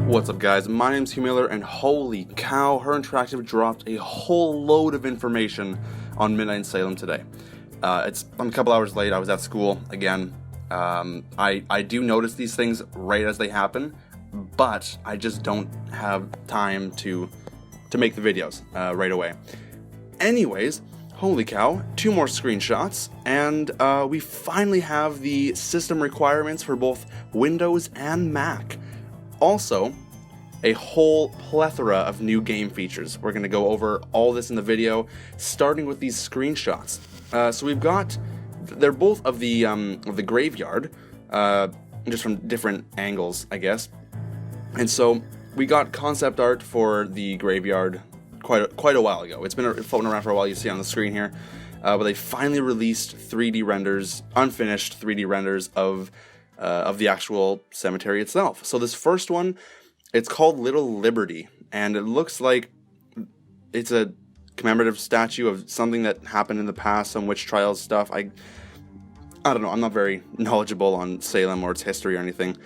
What's up, guys? My name's Hugh Miller, and holy cow, Her Interactive dropped a whole load of information on Midnight in Salem today. I'm a couple hours late. I was at school again. I do notice these things right as they happen, but I just don't have time to make the videos right away. Anyways, holy cow, 2 more screenshots, and we finally have the system requirements for both Windows and Mac. Also, a whole plethora of new game features. We're going to go over all this in the video, starting with these screenshots. So we've got, they're both of the graveyard, just from different angles, I guess. And so we got concept art for the graveyard quite a while ago. It's been floating around for a while. You see on the screen here, but they finally released 3D renders, unfinished 3D renders of the actual cemetery itself. So this first one, it's called Little Liberty, and it looks like it's a commemorative statue of something that happened in the past, some witch trials stuff. I don't know. I'm not very knowledgeable on Salem or its history or anything.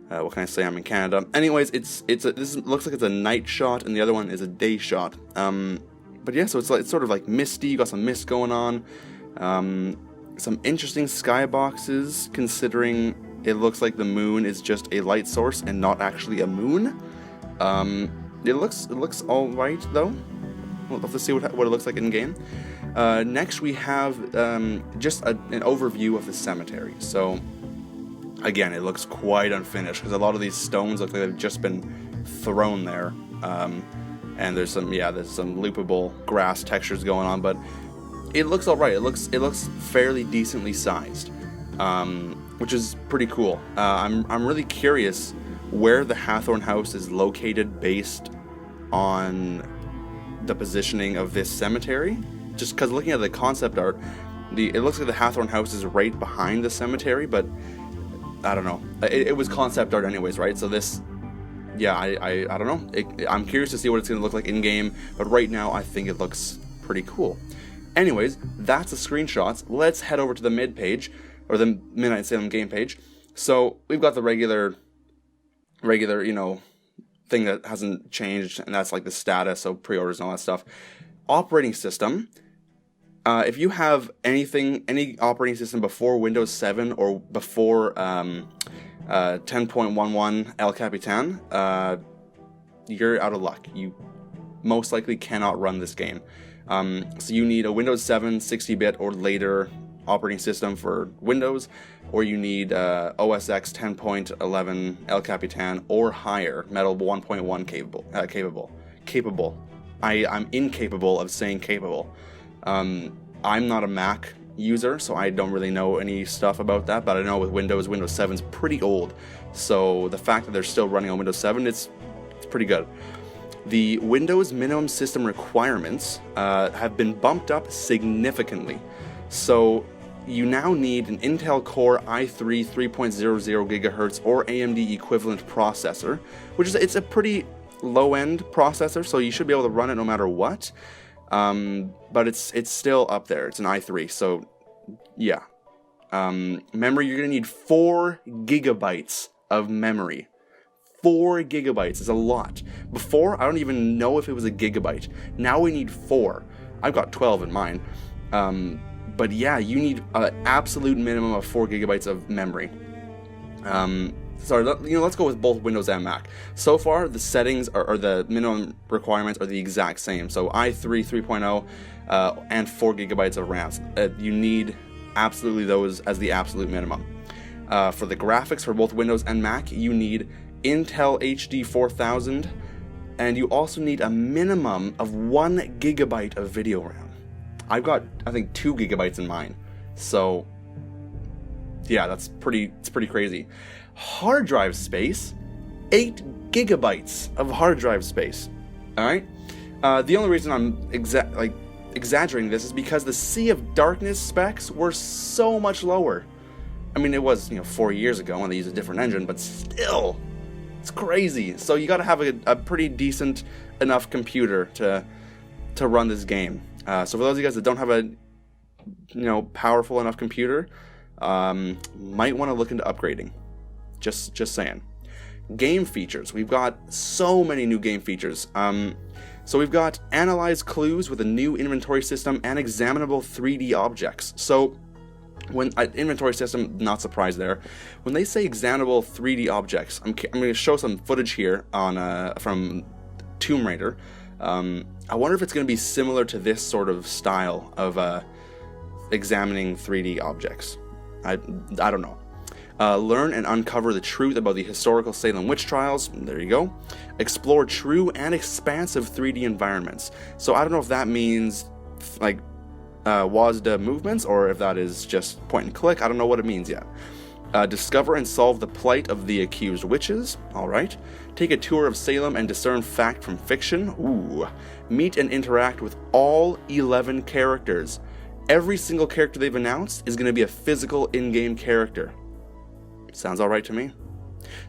What can I say? I'm in Canada. Anyways, this looks like it's a night shot, and the other one is a day shot. But yeah, so it's sort of like misty. You got some mist going on. Some interesting skyboxes, considering it looks like the moon is just a light source and not actually a moon. It looks all right though. We'll have to see what it looks like in game. Next we have just an overview of the cemetery. So again, it looks quite unfinished because a lot of these stones look like they've just been thrown there. And there's some loopable grass textures going on, but it looks all right. It looks fairly decently sized. Which is pretty cool. I'm really curious where the Hathorn House is located based on the positioning of this cemetery. Just because looking at the concept art, it looks like the Hathorn House is right behind the cemetery, but I don't know. It was concept art anyways, right? So this, yeah, I don't know. I'm curious to see what it's going to look like in game, but right now I think it looks pretty cool. Anyways, that's the screenshots. Let's head over to the mid page, or the Midnight in Salem game page. So we've got the regular, thing that hasn't changed, and that's like the status, so pre-orders and all that stuff. Operating system. If you have any operating system before Windows 7 or before 10.11 El Capitan, you're out of luck. You most likely cannot run this game. So you need a Windows 7 60-bit or later operating system for Windows, or you need OS X 10.11 El Capitan or higher, Metal 1.1 capable. I'm incapable of saying capable. I'm not a Mac user, so I don't really know any stuff about that, but I know with Windows 7's pretty old, so the fact that they're still running on Windows 7, it's pretty good. The Windows minimum system requirements have been bumped up significantly. So you now need an Intel Core i3 3.00 GHz or AMD equivalent processor, which is it's a pretty low-end processor, so you should be able to run it no matter what. But it's still up there. It's an i3, so yeah. Memory, you're gonna need 4 gigabytes of memory. 4 gigabytes is a lot. Before, I don't even know if it was a gigabyte. Now we need 4. I've got 12 in mine. But yeah, you need an absolute minimum of 4 gigabytes of memory. Let's go with both Windows and Mac. So far, the settings or the minimum requirements are the exact same. So i3 3.0 and 4 gigabytes of RAM. You need absolutely those as the absolute minimum. For the graphics for both Windows and Mac, you need Intel HD 4000, and you also need a minimum of 1 gigabyte of video RAM. I've got, I think, 2 gigabytes in mine. So yeah, it's pretty crazy. Hard drive space, 8 gigabytes of hard drive space. All right. The only reason I'm exaggerating this is because the Sea of Darkness specs were so much lower. I mean, it was 4 years ago when they used a different engine, but still, it's crazy. So you got to have a pretty decent enough computer to run this game. So for those of you guys that don't have a powerful enough computer, might want to look into upgrading. Just saying. Game features. We've got so many new game features. So we've got analyze clues with a new inventory system and examinable 3D objects. So when inventory system, not surprised there. When they say examinable 3D objects, I'm going to show some footage here on from Tomb Raider. I wonder if it's going to be similar to this sort of style of examining 3D objects. I don't know. Learn and uncover the truth about the historical Salem witch trials. There you go. Explore true and expansive 3D environments. So I don't know if that means like WASD movements or if that is just point and click. I don't know what it means yet. Discover and solve the plight of the accused witches. All right. Take a tour of Salem and discern fact from fiction. Ooh. Meet and interact with all 11 characters. Every single character they've announced is going to be a physical in-game character. Sounds all right to me.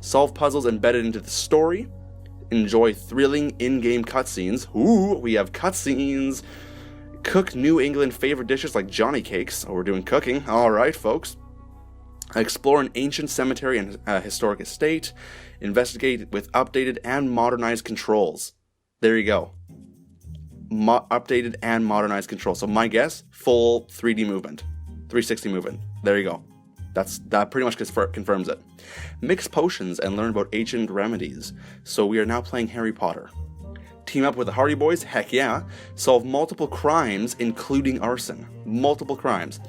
Solve puzzles embedded into the story. Enjoy thrilling in-game cutscenes. Ooh, we have cutscenes. Cook New England favorite dishes like Johnny Cakes. Oh, we're doing cooking. All right, folks. Explore an ancient cemetery and historic estate. Investigate with updated and modernized controls. There you go. Updated and modernized controls. So my guess, full 3D movement. 360 movement. There you go. That pretty much confirms it. Mix potions and learn about ancient remedies. So we are now playing Harry Potter. Team up with the Hardy Boys? Heck yeah. Solve multiple crimes, including arson. Multiple crimes.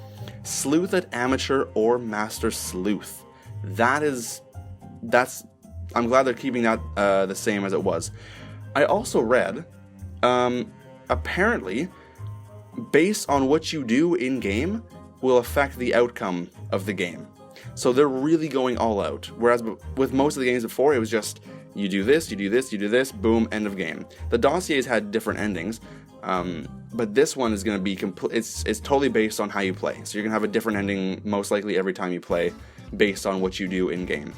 Sleuth at amateur or master sleuth. I'm glad they're keeping that the same as it was. I also read, apparently, based on what you do in-game, will affect the outcome of the game. So they're really going all out. Whereas with most of the games before, it was just, you do this, you do this, you do this, boom, end of game. The dossiers had different endings, but this one is going to be it's totally based on how you play. So you're going to have a different ending most likely every time you play based on what you do in-game.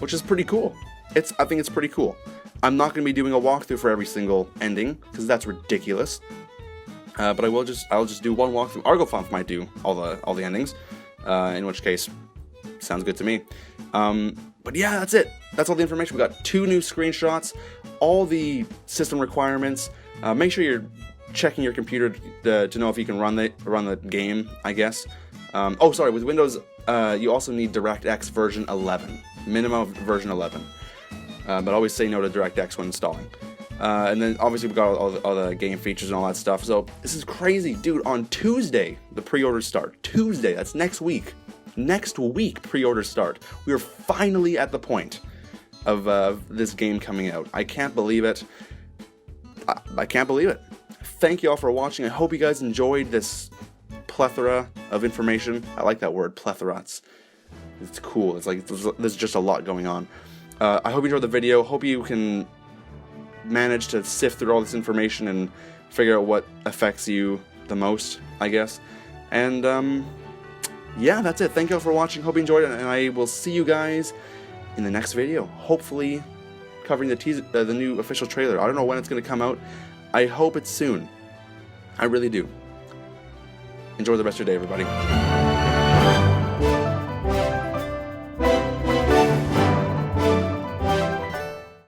Which is pretty cool. I think it's pretty cool. I'm not going to be doing a walkthrough for every single ending, because that's ridiculous. But I'll just do one walkthrough. Argofont might do all the endings, in which case, sounds good to me. But yeah, that's it. That's all the information. We got 2 new screenshots, all the system requirements. Make sure you're checking your computer to know if you can run the game, I guess. With Windows, you also need DirectX version 11, minimum version 11. But always say no to DirectX when installing. And then obviously we got all the game features and all that stuff. So this is crazy, dude. On Tuesday, the pre-orders start. Tuesday, that's next week. Next week, pre-orders start. We are finally at the point of this game coming out. I can't believe it. I can't believe it. Thank you all for watching. I hope you guys enjoyed this plethora of information. I like that word, plethora. It's cool. It's like there's just a lot going on. I hope you enjoyed the video. Hope you can manage to sift through all this information and figure out what affects you the most, I guess. And yeah, that's it. Thank you all for watching. Hope you enjoyed it, and I will see you guys in the next video. Hopefully covering the new official trailer. I don't know when it's going to come out. I hope it's soon. I really do. Enjoy the rest of your day, everybody.